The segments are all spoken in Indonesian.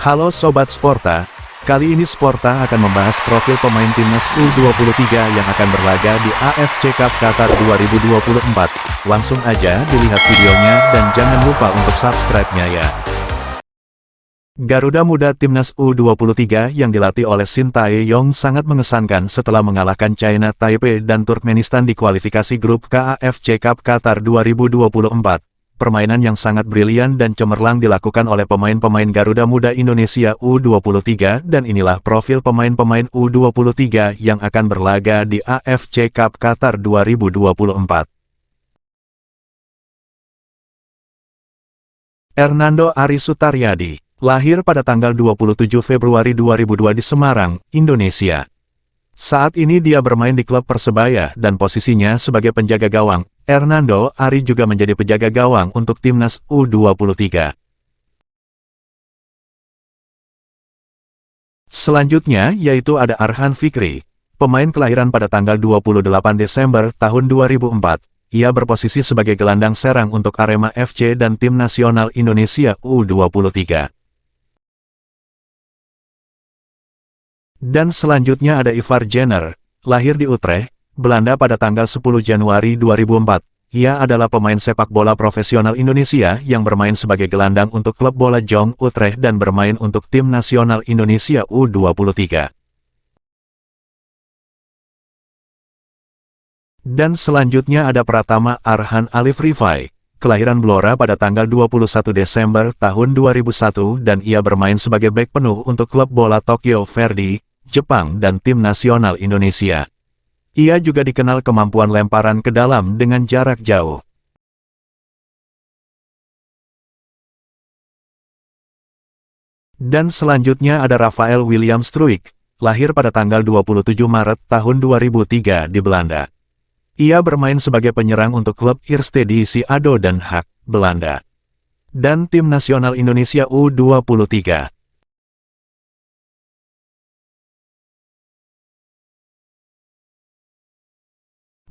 Halo Sobat Sporta, kali ini Sporta akan membahas profil pemain timnas U23 yang akan berlaga di AFC Cup Qatar 2024. Langsung aja dilihat videonya dan jangan lupa untuk subscribe-nya ya. Garuda Muda Timnas U23 yang dilatih oleh Shin Tae-yong sangat mengesankan setelah mengalahkan China Taipei dan Turkmenistan di kualifikasi grup AFC Cup Qatar 2024. Permainan yang sangat brilian dan cemerlang dilakukan oleh pemain-pemain Garuda Muda Indonesia U23 dan inilah profil pemain-pemain U23 yang akan berlaga di AFC Cup Qatar 2024. Hernando Ari Sutaryadi, lahir pada tanggal 27 Februari 2002 di Semarang, Indonesia. Saat ini dia bermain di klub Persebaya dan posisinya sebagai penjaga gawang. Hernando Ari juga menjadi penjaga gawang untuk timnas U23. Selanjutnya yaitu ada Arhan Fikri, pemain kelahiran pada tanggal 28 Desember tahun 2004. Ia berposisi sebagai gelandang serang untuk Arema FC dan tim nasional Indonesia U23. Dan selanjutnya ada Ivar Jenner, lahir di Utrecht, Belanda pada tanggal 10 Januari 2004. Ia adalah pemain sepak bola profesional Indonesia yang bermain sebagai gelandang untuk klub bola Jong Utrecht dan bermain untuk tim nasional Indonesia U23. Dan selanjutnya ada Pratama Arhan Alif Rifai, kelahiran Blora pada tanggal 21 Desember tahun 2001 dan ia bermain sebagai bek penuh untuk klub bola Tokyo Verdy, Jepang dan tim nasional Indonesia. Ia juga dikenal kemampuan lemparan ke dalam dengan jarak jauh. Dan selanjutnya ada Rafael William Struijk, lahir pada tanggal 27 Maret tahun 2003 di Belanda. Ia bermain sebagai penyerang untuk klub Eerste Divisie ADO Den Haag, Belanda. Dan tim nasional Indonesia U23.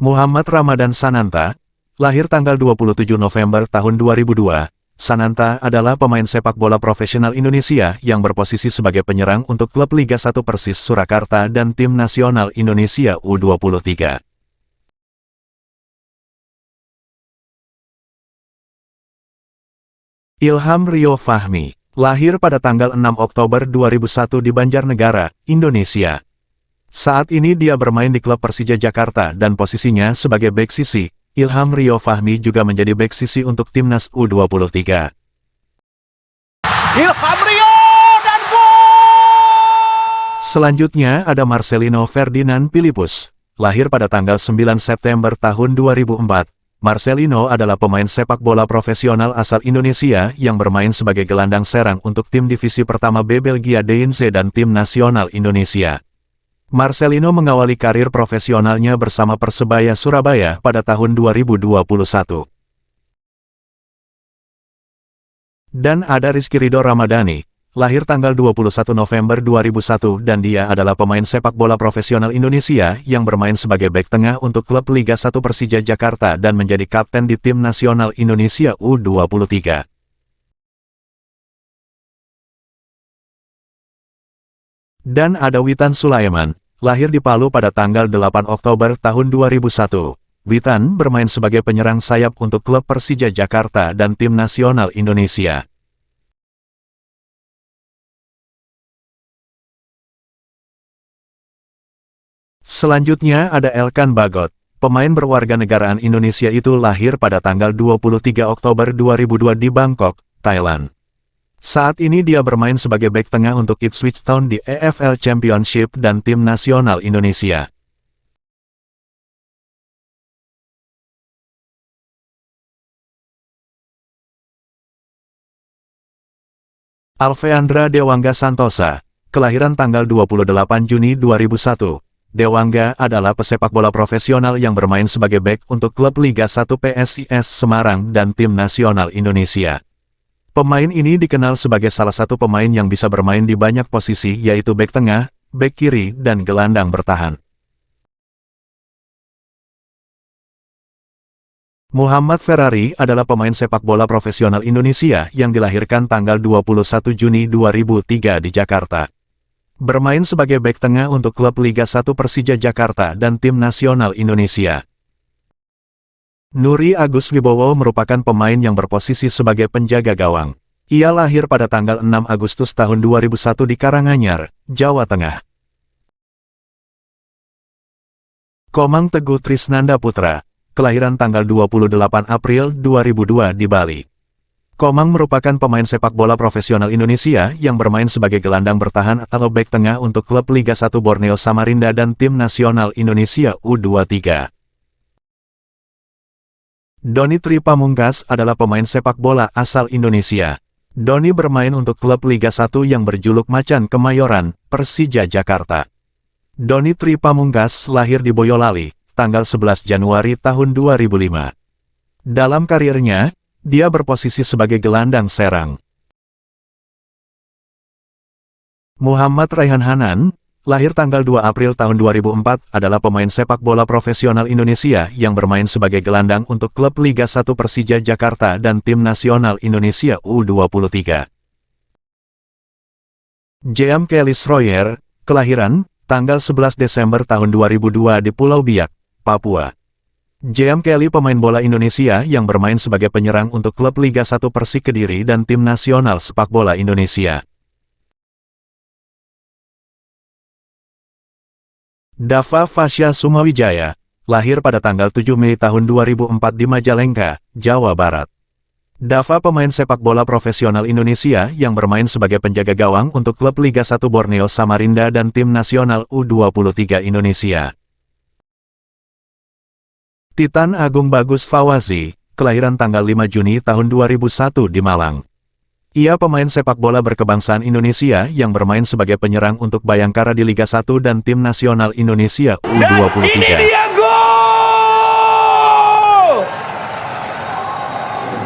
Muhammad Ramadan Sananta, lahir tanggal 27 November tahun 2002, Sananta adalah pemain sepak bola profesional Indonesia yang berposisi sebagai penyerang untuk klub Liga 1 Persis Surakarta dan tim nasional Indonesia U23. Ilham Rio Fahmi, lahir pada tanggal 6 Oktober 2001 di Banjarnegara, Indonesia. Saat ini dia bermain di klub Persija Jakarta dan posisinya sebagai bek sisi. Ilham Rio Fahmi juga menjadi bek sisi untuk timnas U23. Ilham Rio dan gol! Selanjutnya ada Marcelino Ferdinand Philippus, lahir pada tanggal 9 September tahun 2004. Marcelino adalah pemain sepak bola profesional asal Indonesia yang bermain sebagai gelandang serang untuk tim divisi pertama B Belgia DNC dan tim nasional Indonesia. Marcelino mengawali karir profesionalnya bersama Persebaya Surabaya pada tahun 2021. Dan ada Rizky Ridho Ramadhani, lahir tanggal 21 November 2001 dan dia adalah pemain sepak bola profesional Indonesia yang bermain sebagai bek tengah untuk klub Liga 1 Persija Jakarta dan menjadi kapten di tim nasional Indonesia U23. Dan ada Witan Sulaiman, lahir di Palu pada tanggal 8 Oktober tahun 2001. Witan bermain sebagai penyerang sayap untuk klub Persija Jakarta dan tim nasional Indonesia. Selanjutnya ada Elkan Bagot, pemain berwarganegaraan Indonesia itu lahir pada tanggal 23 Oktober 2002 di Bangkok, Thailand. Saat ini dia bermain sebagai bek tengah untuk Ipswich Town di EFL Championship dan tim nasional Indonesia. Alveandra Dewangga Santosa, kelahiran tanggal 28 Juni 2001. Dewangga adalah pesepak bola profesional yang bermain sebagai bek untuk klub Liga 1 PSIS Semarang dan tim nasional Indonesia. Pemain ini dikenal sebagai salah satu pemain yang bisa bermain di banyak posisi yaitu bek tengah, bek kiri, dan gelandang bertahan. Muhammad Ferrari adalah pemain sepak bola profesional Indonesia yang dilahirkan tanggal 21 Juni 2003 di Jakarta. Bermain sebagai bek tengah untuk klub Liga 1 Persija Jakarta dan tim nasional Indonesia. Nuri Agus Wibowo merupakan pemain yang berposisi sebagai penjaga gawang. Ia lahir pada tanggal 6 Agustus tahun 2001 di Karanganyar, Jawa Tengah. Komang Teguh Trisnanda Putra, kelahiran tanggal 28 April 2002 di Bali. Komang merupakan pemain sepak bola profesional Indonesia yang bermain sebagai gelandang bertahan atau bek tengah untuk klub Liga 1 Borneo Samarinda dan tim nasional Indonesia U23. Doni Tri Pamungkas adalah pemain sepak bola asal Indonesia. Doni bermain untuk klub Liga 1 yang berjuluk Macan Kemayoran, Persija Jakarta. Doni Tri Pamungkas lahir di Boyolali, tanggal 11 Januari tahun 2005. Dalam karirnya, dia berposisi sebagai gelandang serang. Muhammad Raihan Hanan, lahir tanggal 2 April tahun 2004, adalah pemain sepak bola profesional Indonesia yang bermain sebagai gelandang untuk klub Liga 1 Persija Jakarta dan tim nasional Indonesia U23. Jeam Kelly Schroyer, kelahiran tanggal 11 Desember tahun 2002 di Pulau Biak, Papua. Jeam Kelly pemain bola Indonesia yang bermain sebagai penyerang untuk klub Liga 1 Persik Kediri dan tim nasional sepak bola Indonesia. Dava Fasya Sumawijaya, lahir pada tanggal 7 Mei tahun 2004 di Majalengka, Jawa Barat. Dava pemain sepak bola profesional Indonesia yang bermain sebagai penjaga gawang untuk klub Liga 1 Borneo Samarinda dan tim nasional U23 Indonesia. Titan Agung Bagus Fawazi, kelahiran tanggal 5 Juni tahun 2001 di Malang. Ia pemain sepak bola berkebangsaan Indonesia yang bermain sebagai penyerang untuk Bayangkara di Liga 1 dan tim nasional Indonesia U23. Dan ini dia gol!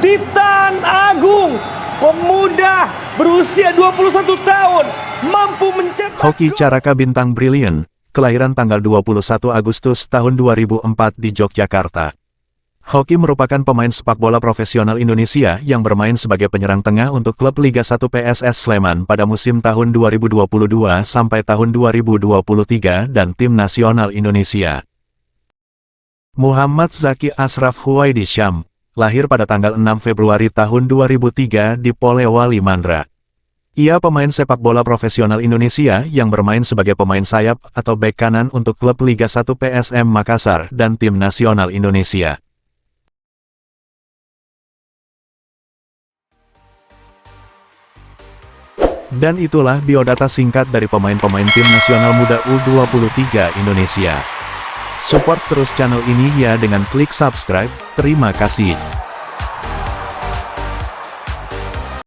Titan Agung, pemuda berusia 21 tahun, mampu mencetak Hoki Caraka Bintang Brilliant, kelahiran tanggal 21 Agustus tahun 2004 di Yogyakarta. Hoki merupakan pemain sepak bola profesional Indonesia yang bermain sebagai penyerang tengah untuk klub Liga 1 PSS Sleman pada musim tahun 2022 sampai tahun 2023 dan tim nasional Indonesia. Muhammad Zaki Ashraf Huwaidi Syam, lahir pada tanggal 6 Februari tahun 2003 di Polewali Mandra. Ia pemain sepak bola profesional Indonesia yang bermain sebagai pemain sayap atau bek kanan untuk klub Liga 1 PSM Makassar dan tim nasional Indonesia. Dan itulah biodata singkat dari pemain-pemain tim nasional muda U23 Indonesia. Support terus channel ini ya dengan klik subscribe. Terima kasih.